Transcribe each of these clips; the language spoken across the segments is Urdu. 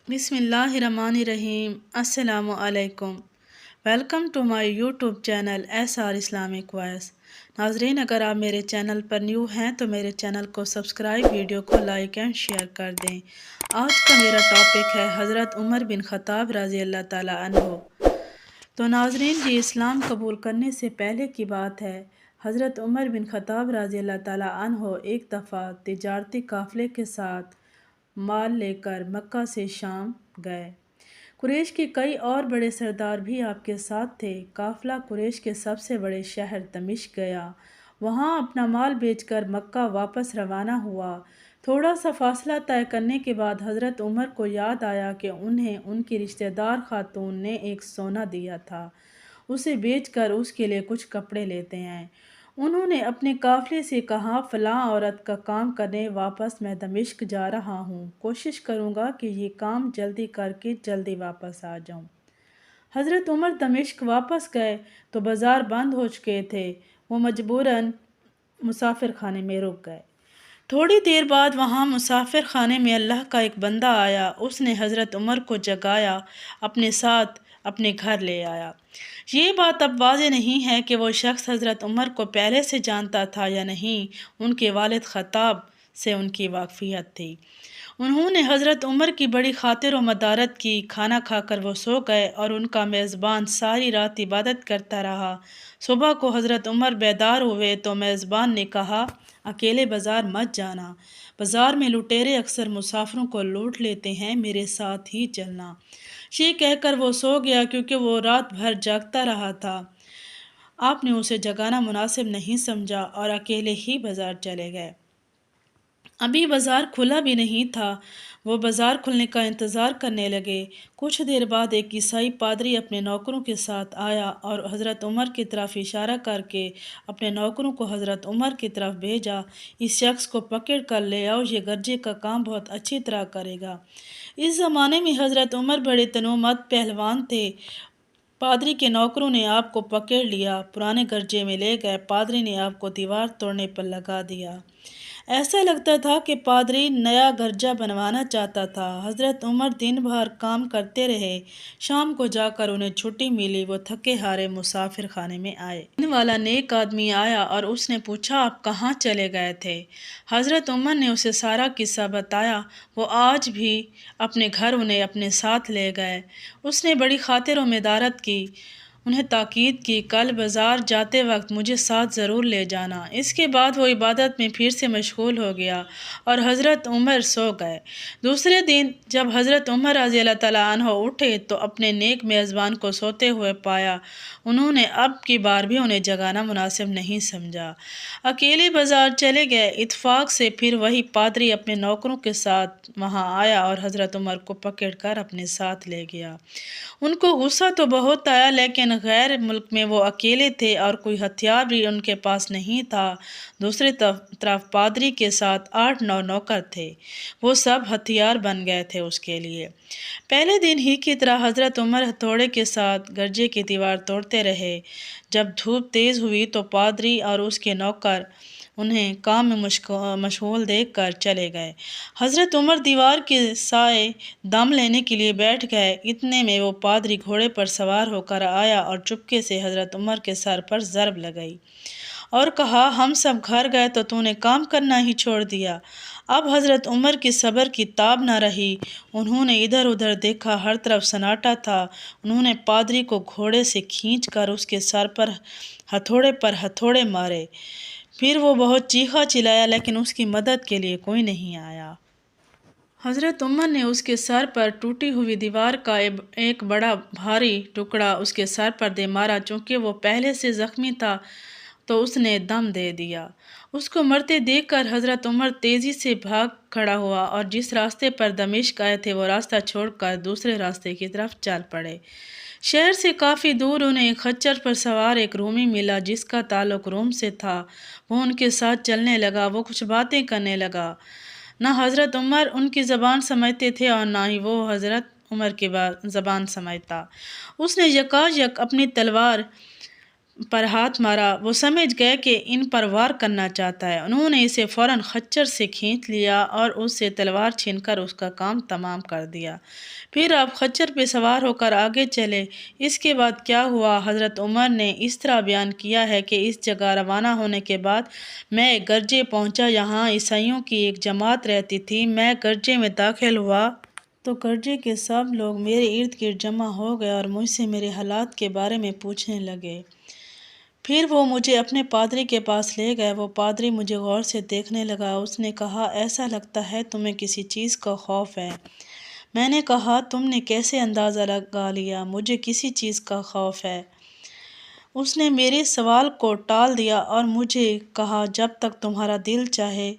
بسم اللہ الرحمن الرحیم۔ السلام علیکم۔ Welcome to my YouTube channel S R Islamic voice. ناظرین، اگر آپ میرے چینل پر نیو ہیں تو میرے چینل کو سبسکرائب، ویڈیو کو لائک اینڈ شیئر کر دیں۔ آج کا میرا ٹاپک ہے حضرت عمر بن خطاب رضی اللہ تعالیٰ عنہ۔ تو ناظرین، یہ اسلام قبول کرنے سے پہلے کی بات ہے۔ حضرت عمر بن خطاب رضی اللہ تعالیٰ عنہ ایک دفعہ تجارتی قافلے کے ساتھ مال لے کر مکہ سے شام گئے۔ قریش کے کئی اور بڑے سردار بھی آپ کے ساتھ تھے۔ قافلہ قریش کے سب سے بڑے شہر دمشق گیا۔ وہاں اپنا مال بیچ کر مکہ واپس روانہ ہوا۔ تھوڑا سا فاصلہ طے کرنے کے بعد حضرت عمر کو یاد آیا کہ انہیں ان کی رشتہ دار خاتون نے ایک سونا دیا تھا، اسے بیچ کر اس کے لیے کچھ کپڑے لیتے ہیں۔ انہوں نے اپنے قافلے سے کہا، فلاں عورت کا کام کرنے واپس میں دمشق جا رہا ہوں، کوشش کروں گا کہ یہ کام جلدی کر کے جلدی واپس آ جاؤں۔ حضرت عمر دمشق واپس گئے تو بازار بند ہو چکے تھے۔ وہ مجبوراً مسافر خانے میں رک گئے۔ تھوڑی دیر بعد وہاں مسافر خانے میں اللہ کا ایک بندہ آیا۔ اس نے حضرت عمر کو جگایا، اپنے ساتھ اپنے گھر لے آیا۔ یہ بات اب واضح نہیں ہے کہ وہ شخص حضرت عمر کو پہلے سے جانتا تھا یا نہیں۔ ان کے والد خطاب سے ان کی واقفیت تھی۔ انہوں نے حضرت عمر کی بڑی خاطر و مدارت کی۔ کھانا کھا کر وہ سو گئے اور ان کا میزبان ساری رات عبادت کرتا رہا۔ صبح کو حضرت عمر بیدار ہوئے تو میزبان نے کہا، اکیلے بازار مت جانا، بازار میں لٹیرے اکثر مسافروں کو لوٹ لیتے ہیں، میرے ساتھ ہی چلنا۔ یہ کہہ کر وہ سو گیا، کیونکہ وہ رات بھر جاگتا رہا تھا۔ آپ نے اسے جگانا مناسب نہیں سمجھا اور اکیلے ہی بازار چلے گئے۔ ابھی بازار کھلا بھی نہیں تھا، وہ بازار کھلنے کا انتظار کرنے لگے۔ کچھ دیر بعد ایک عیسائی پادری اپنے نوکروں کے ساتھ آیا اور حضرت عمر کی طرف اشارہ کر کے اپنے نوکروں کو حضرت عمر کی طرف بھیجا، اس شخص کو پکڑ کر لے آؤ، یہ گرجے کا کام بہت اچھی طرح کرے گا۔ اس زمانے میں حضرت عمر بڑے تنومت پہلوان تھے۔ پادری کے نوکروں نے آپ کو پکڑ لیا، پرانے گرجے میں لے گئے۔ پادری نے آپ کو دیوار توڑنے پر لگا دیا۔ ایسا لگتا تھا کہ پادری نیا گرجہ بنوانا چاہتا تھا۔ حضرت عمر دن بھر کام کرتے رہے۔ شام کو جا کر انہیں چھٹی ملی۔ وہ تھکے ہارے مسافر خانے میں آئے۔ دین والا نیک آدمی آیا اور اس نے پوچھا، آپ کہاں چلے گئے تھے؟ حضرت عمر نے اسے سارا قصہ بتایا۔ وہ آج بھی اپنے گھر انہیں اپنے ساتھ لے گئے۔ اس نے بڑی خاطر و مدارت کی، انہیں تاکید کی، کل بازار جاتے وقت مجھے ساتھ ضرور لے جانا۔ اس کے بعد وہ عبادت میں پھر سے مشغول ہو گیا اور حضرت عمر سو گئے۔ دوسرے دن جب حضرت عمر رضی اللہ تعالیٰ عنہ اٹھے تو اپنے نیک میزبان کو سوتے ہوئے پایا۔ انہوں نے اب کی بار بھی انہیں جگانا مناسب نہیں سمجھا، اکیلے بازار چلے گئے۔ اتفاق سے پھر وہی پادری اپنے نوکروں کے ساتھ وہاں آیا اور حضرت عمر کو پکڑ کر اپنے ساتھ لے گیا۔ ان کو غصہ تو بہت آیا، لیکن غیر ملک میں وہ اکیلے تھے اور کوئی ہتھیار بھی ان کے پاس نہیں تھا۔ دوسری طرف پادری کے ساتھ 8-9 نوکر تھے، وہ سب ہتھیار بن گئے تھے اس کے لیے۔ پہلے دن ہی کی طرح حضرت عمر ہتھوڑے کے ساتھ گرجے کی دیوار توڑتے رہے۔ جب دھوپ تیز ہوئی تو پادری اور اس کے نوکر انہیں کام میں مشغول دیکھ کر چلے گئے۔ حضرت عمر دیوار کے سائے دم لینے کے لیے بیٹھ گئے۔ اتنے میں وہ پادری گھوڑے پر سوار ہو کر آیا اور چپکے سے حضرت عمر کے سر پر ضرب لگائی اور کہا، ہم سب گھر گئے تو نے کام کرنا ہی چھوڑ دیا۔ اب حضرت عمر کی صبر کی تاب نہ رہی۔ انہوں نے ادھر ادھر دیکھا، ہر طرف سناٹا تھا۔ انہوں نے پادری کو گھوڑے سے کھینچ کر اس کے سر پر ہتھوڑے مارے۔ پھر وہ بہت چیخا چلایا، لیکن اس کی مدد کے لیے کوئی نہیں آیا۔ حضرت عمر نے اس کے سر پر ٹوٹی ہوئی دیوار کا ایک بڑا بھاری ٹکڑا اس کے سر پر دے مارا۔ چونکہ وہ پہلے سے زخمی تھا تو اس نے دم دے دیا۔ اس کو مرتے دیکھ کر حضرت عمر تیزی سے بھاگ کھڑا ہوا اور جس راستے پر دمشق آئے تھے وہ راستہ چھوڑ کر دوسرے راستے کی طرف چل پڑے۔ شہر سے کافی دور انہیں ایک خچر پر سوار ایک رومی ملا جس کا تعلق روم سے تھا۔ وہ ان کے ساتھ چلنے لگا۔ وہ کچھ باتیں کرنے لگا۔ نہ حضرت عمر ان کی زبان سمجھتے تھے اور نہ ہی وہ حضرت عمر کی زبان سمجھتا۔ اس نے یکایک اپنی تلوار پر ہاتھ مارا۔ وہ سمجھ گئے کہ ان پر وار کرنا چاہتا ہے۔ انہوں نے اسے فوراً خچر سے کھینچ لیا اور اس سے تلوار چھین کر اس کا کام تمام کر دیا۔ پھر آپ خچر پہ سوار ہو کر آگے چلے۔ اس کے بعد کیا ہوا؟ حضرت عمر نے اس طرح بیان کیا ہے کہ اس جگہ روانہ ہونے کے بعد میں ایک گرجے پہنچا، یہاں عیسائیوں کی ایک جماعت رہتی تھی۔ میں گرجے میں داخل ہوا تو گرجے کے سب لوگ میرے ارد گرد جمع ہو گئے اور مجھ سے میرے حالات کے بارے میں پوچھنے لگے۔ پھر وہ مجھے اپنے پادری کے پاس لے گئے۔ وہ پادری مجھے غور سے دیکھنے لگا۔ اس نے کہا، ایسا لگتا ہے تمہیں کسی چیز کا خوف ہے۔ میں نے کہا، تم نے کیسے اندازہ لگا لیا؟ مجھے کسی چیز کا خوف ہے۔ اس نے میرے سوال کو ٹال دیا اور مجھے کہا، جب تک تمہارا دل چاہے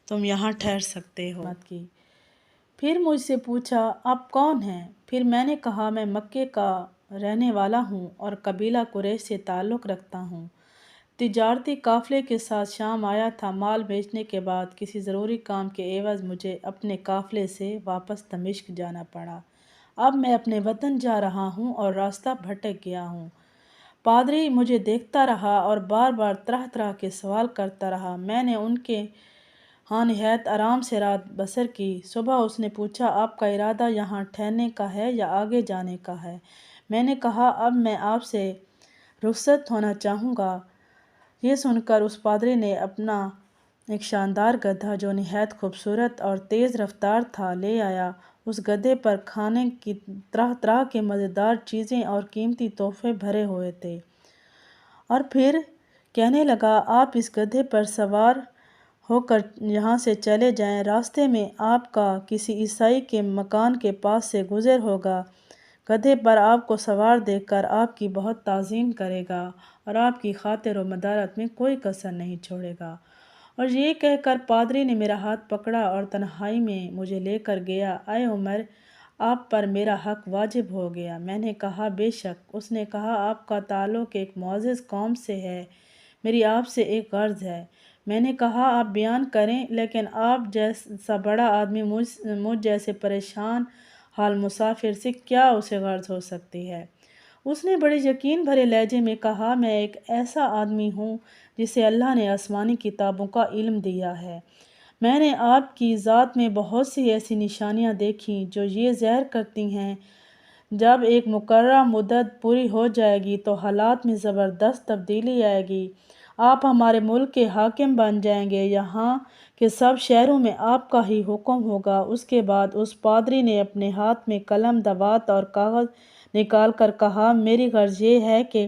تم یہاں ٹھہر سکتے ہو۔ پھر مجھ سے پوچھا، آپ کون ہیں؟ پھر میں نے کہا، میں مکے کا رہنے والا ہوں اور قبیلہ قریش سے تعلق رکھتا ہوں۔ تجارتی قافلے کے ساتھ شام آیا تھا۔ مال بیچنے کے بعد کسی ضروری کام کے عوض مجھے اپنے قافلے سے واپس دمشق جانا پڑا۔ اب میں اپنے وطن جا رہا ہوں اور راستہ بھٹک گیا ہوں۔ پادری مجھے دیکھتا رہا اور بار بار طرح طرح کے سوال کرتا رہا۔ میں نے ان کے ہاں نہایت آرام سے رات بسر کی۔ صبح اس نے پوچھا، آپ کا ارادہ یہاں ٹھہرنے کا ہے یا آگے جانے کا ہے؟ میں نے کہا، اب میں آپ سے رخصت ہونا چاہوں گا۔ یہ سن کر اس پادری نے اپنا ایک شاندار گدھا جو نہایت خوبصورت اور تیز رفتار تھا لے آیا۔ اس گدھے پر کھانے کی طرح طرح کے مزیدار چیزیں اور قیمتی تحفے بھرے ہوئے تھے، اور پھر کہنے لگا، آپ اس گدھے پر سوار ہو کر یہاں سے چلے جائیں۔ راستے میں آپ کا کسی عیسائی کے مکان کے پاس سے گزر ہوگا۔ گدھے پر آپ کو سوار دیکھ کر آپ کی بہت تعظیم کرے گا اور آپ کی خاطر و مدارت میں کوئی کسر نہیں چھوڑے گا۔ اور یہ کہہ کر پادری نے میرا ہاتھ پکڑا اور تنہائی میں مجھے لے کر گیا۔ اے عمر، آپ پر میرا حق واجب ہو گیا۔ میں نے کہا، بے شک۔ اس نے کہا، آپ کا تعلق ایک معزز قوم سے ہے، میری آپ سے ایک غرض ہے۔ میں نے کہا، آپ بیان کریں، لیکن آپ جیسا بڑا آدمی مجھ جیسے پریشان حال مسافر سے کیا اسے غرض ہو سکتی ہے؟ اس نے بڑے یقین بھرے لہجے میں کہا، میں ایک ایسا آدمی ہوں جسے اللہ نے آسمانی کتابوں کا علم دیا ہے۔ میں نے آپ کی ذات میں بہت سی ایسی نشانیاں دیکھیں جو یہ ظاہر کرتی ہیں جب ایک مقررہ مدت پوری ہو جائے گی تو حالات میں زبردست تبدیلی آئے گی۔ آپ ہمارے ملک کے حاکم بن جائیں گے، یہاں کے سب شہروں میں آپ کا ہی حکم ہوگا۔ اس کے بعد اس پادری نے اپنے ہاتھ میں قلم، دوات اور کاغذ نکال کر کہا، میری غرض یہ ہے کہ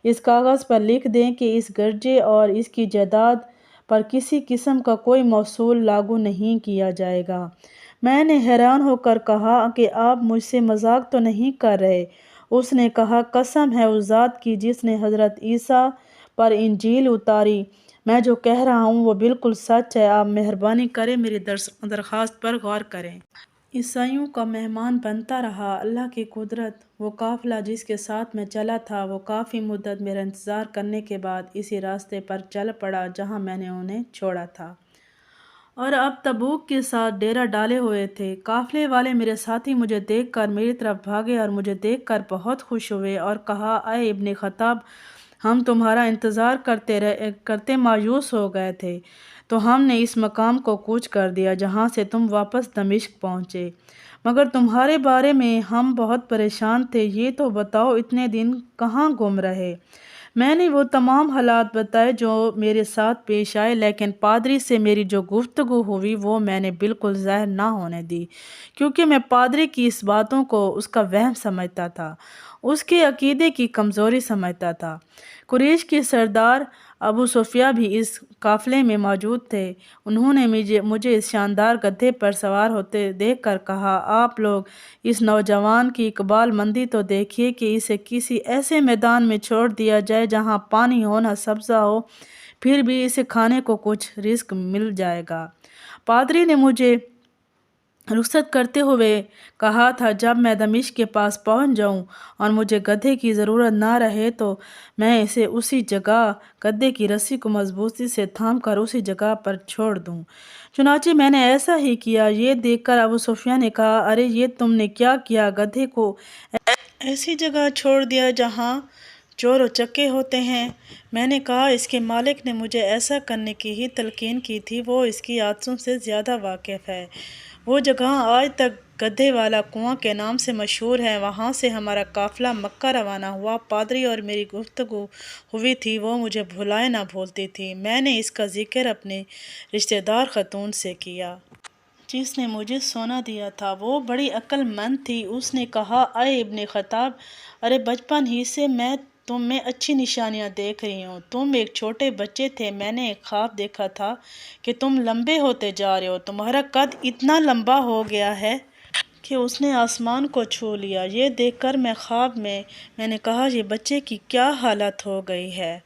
اس کاغذ پر لکھ دیں کہ اس گرجے اور اس کی جائیداد پر کسی قسم کا کوئی موصول لاگو نہیں کیا جائے گا۔ میں نے حیران ہو کر کہا کہ آپ مجھ سے مذاق تو نہیں کر رہے؟ اس نے کہا، قسم ہے اس ذات کی جس نے حضرت عیسیٰ پر انجیل اتاری، میں جو کہہ رہا ہوں وہ بالکل سچ ہے۔ آپ مہربانی کریں میری درخواست پر غور کریں۔ عیسائیوں کا مہمان بنتا رہا۔ اللہ کی قدرت، وہ قافلہ جس کے ساتھ میں چلا تھا وہ کافی مدت میرا انتظار کرنے کے بعد اسی راستے پر چل پڑا جہاں میں نے انہیں چھوڑا تھا، اور اب تبوک کے ساتھ ڈیرا ڈالے ہوئے تھے۔ قافلے والے میرے ساتھی مجھے دیکھ کر میری طرف بھاگے اور مجھے دیکھ کر بہت خوش ہوئے اور کہا، اے ابن خطاب، ہم تمہارا انتظار کرتے مایوس ہو گئے تھے، تو ہم نے اس مقام کو کوچ کر دیا جہاں سے تم واپس دمشق پہنچے، مگر تمہارے بارے میں ہم بہت پریشان تھے۔ یہ تو بتاؤ اتنے دن کہاں گم رہے؟ میں نے وہ تمام حالات بتائے جو میرے ساتھ پیش آئے، لیکن پادری سے میری جو گفتگو ہوئی وہ میں نے بالکل ظاہر نہ ہونے دی، کیونکہ میں پادری کی اس باتوں کو اس کا وہم سمجھتا تھا، اس کے عقیدے کی کمزوری سمجھتا تھا۔ قریش کے سردار ابو سفیان بھی اس قافلے میں موجود تھے۔ انہوں نے مجھے اس شاندار گدھے پر سوار ہوتے دیکھ کر کہا، آپ لوگ اس نوجوان کی اقبال مندی تو دیکھیے کہ اسے کسی ایسے میدان میں چھوڑ دیا جائے جہاں پانی ہو نہ سبزہ ہو، پھر بھی اسے کھانے کو کچھ رزق مل جائے گا۔ پادری نے مجھے رخصت کرتے ہوئے کہا تھا، جب میں دمشق کے پاس پہنچ جاؤں اور مجھے گدھے کی ضرورت نہ رہے تو میں اسے اسی جگہ گدھے کی رسی کو مضبوطی سے تھام کر اسی جگہ پر چھوڑ دوں۔ چنانچہ میں نے ایسا ہی کیا۔ یہ دیکھ کر ابو سفیان نے کہا، ارے یہ تم نے کیا کیا؟ گدھے کو ایسی جگہ چھوڑ دیا جہاں چور و چکے ہوتے ہیں۔ میں نے کہا اس کے مالک نے مجھے ایسا کرنے کی ہی تلقین کی تھی، وہ اس کی عادتوں سے زیادہ واقف ہے۔ وہ جگہ آج تک گدھے والا کنواں کے نام سے مشہور ہے، وہاں سے ہمارا قافلہ مکہ روانہ ہوا۔ پادری اور میری گفتگو ہوئی تھی، وہ مجھے بھلائے نہ بھولتی تھی۔ میں نے اس کا ذکر اپنے رشتہ دار خاتون سے کیا جس نے مجھے سونا دیا تھا۔ وہ بڑی عقل مند تھی۔ اس نے کہا، اے ابن خطاب، ارے بچپن ہی سے میں تم میں اچھی نشانیاں دیکھ رہی ہوں۔ تم ایک چھوٹے بچے تھے، میں نے ایک خواب دیکھا تھا کہ تم لمبے ہوتے جا رہے ہو۔ تمہارا قد اتنا لمبا ہو گیا ہے کہ اس نے آسمان کو چھو لیا۔ یہ دیکھ کر میں خواب میں نے کہا یہ بچے کی کیا حالت ہو گئی ہے۔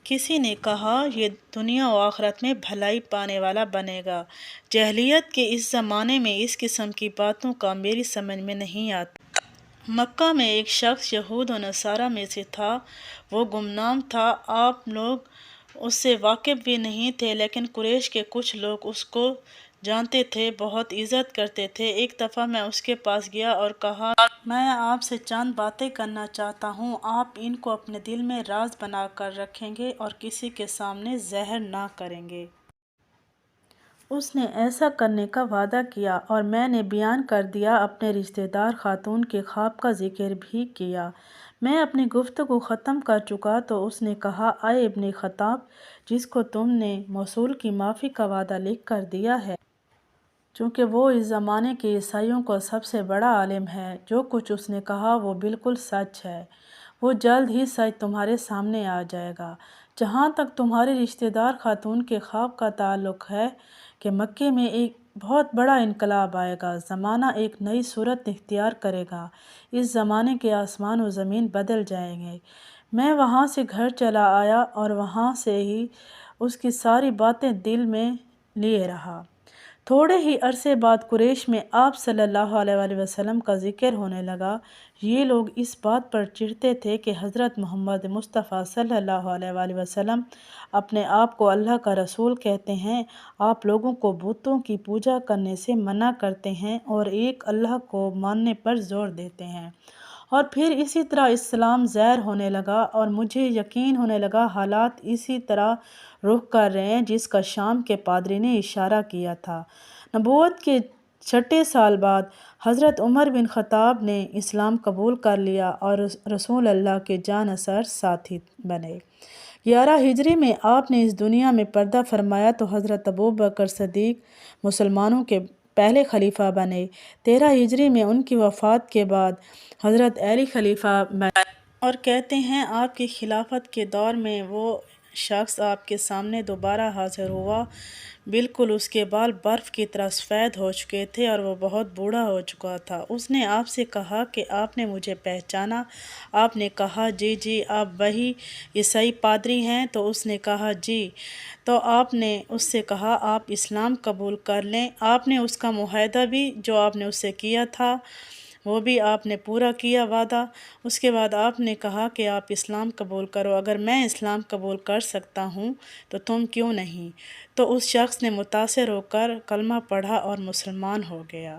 کسی نے کہا یہ دنیا و آخرت میں بھلائی پانے والا بنے گا۔ جاہلیت کے اس زمانے میں اس قسم کی باتوں کا میری سمجھ میں نہیں آتا۔ مکہ میں ایک شخص یہود و نصارہ میں سے تھا، وہ گمنام تھا، آپ لوگ اس سے واقف بھی نہیں تھے، لیکن قریش کے کچھ لوگ اس کو جانتے تھے، بہت عزت کرتے تھے۔ ایک دفعہ میں اس کے پاس گیا اور کہا، میں آپ سے چند باتیں کرنا چاہتا ہوں، آپ ان کو اپنے دل میں راز بنا کر رکھیں گے اور کسی کے سامنے ظاہر نہ کریں گے۔ اس نے ایسا کرنے کا وعدہ کیا اور میں نے بیان کر دیا، اپنے رشتہ دار خاتون کے خواب کا ذکر بھی کیا۔ میں اپنی گفتگو ختم کر چکا تو اس نے کہا، اے ابن خطاب، جس کو تم نے موصول کی معافی کا وعدہ لکھ کر دیا ہے، چونکہ وہ اس زمانے کے عیسائیوں کا سب سے بڑا عالم ہے، جو کچھ اس نے کہا وہ بالکل سچ ہے، وہ جلد ہی سچ تمہارے سامنے آ جائے گا۔ جہاں تک تمہارے رشتہ دار خاتون کے خواب کا تعلق ہے کہ مکے میں ایک بہت بڑا انقلاب آئے گا، زمانہ ایک نئی صورت اختیار کرے گا، اس زمانے کے آسمان و زمین بدل جائیں گے۔ میں وہاں سے گھر چلا آیا اور وہاں سے ہی اس کی ساری باتیں دل میں لیے رہا۔ تھوڑے ہی عرصے بعد قریش میں آپ صلی اللہ علیہ وآلہ وسلم کا ذکر ہونے لگا۔ یہ لوگ اس بات پر چڑھتے تھے کہ حضرت محمد مصطفیٰ صلی اللہ علیہ وآلہ وسلم اپنے آپ کو اللہ کا رسول کہتے ہیں، آپ لوگوں کو بتوں کی پوجا کرنے سے منع کرتے ہیں اور ایک اللہ کو ماننے پر زور دیتے ہیں۔ اور پھر اسی طرح اسلام ظاہر ہونے لگا اور مجھے یقین ہونے لگا حالات اسی طرح رخ کر رہے ہیں جس کا شام کے پادری نے اشارہ کیا تھا۔ نبوت کے 6 سال بعد حضرت عمر بن خطاب نے اسلام قبول کر لیا اور رسول اللہ کے جانصار ساتھی بنے۔ 11 ہجری میں آپ نے اس دنیا میں پردہ فرمایا تو حضرت ابوبکر صدیق مسلمانوں کے پہلے خلیفہ بنے۔ 13 ہجری میں ان کی وفات کے بعد حضرت علی خلیفہ بنے اور کہتے ہیں آپ کی خلافت کے دور میں وہ شخص آپ کے سامنے دوبارہ حاضر ہوا، بالکل اس کے بال برف کی طرح سفید ہو چکے تھے اور وہ بہت بوڑھا ہو چکا تھا۔ اس نے آپ سے کہا کہ آپ نے مجھے پہچانا؟ آپ نے کہا جی جی، آپ وہی عیسائی پادری ہیں؟ تو اس نے کہا جی۔ تو آپ نے اس سے کہا آپ اسلام قبول کر لیں۔ آپ نے اس کا معاہدہ بھی جو آپ نے اس سے کیا تھا وہ بھی آپ نے پورا کیا وعدہ۔ اس کے بعد آپ نے کہا کہ آپ اسلام قبول کرو، اگر میں اسلام قبول کر سکتا ہوں تو تم کیوں نہیں؟ تو اس شخص نے متاثر ہو کر کلمہ پڑھا اور مسلمان ہو گیا۔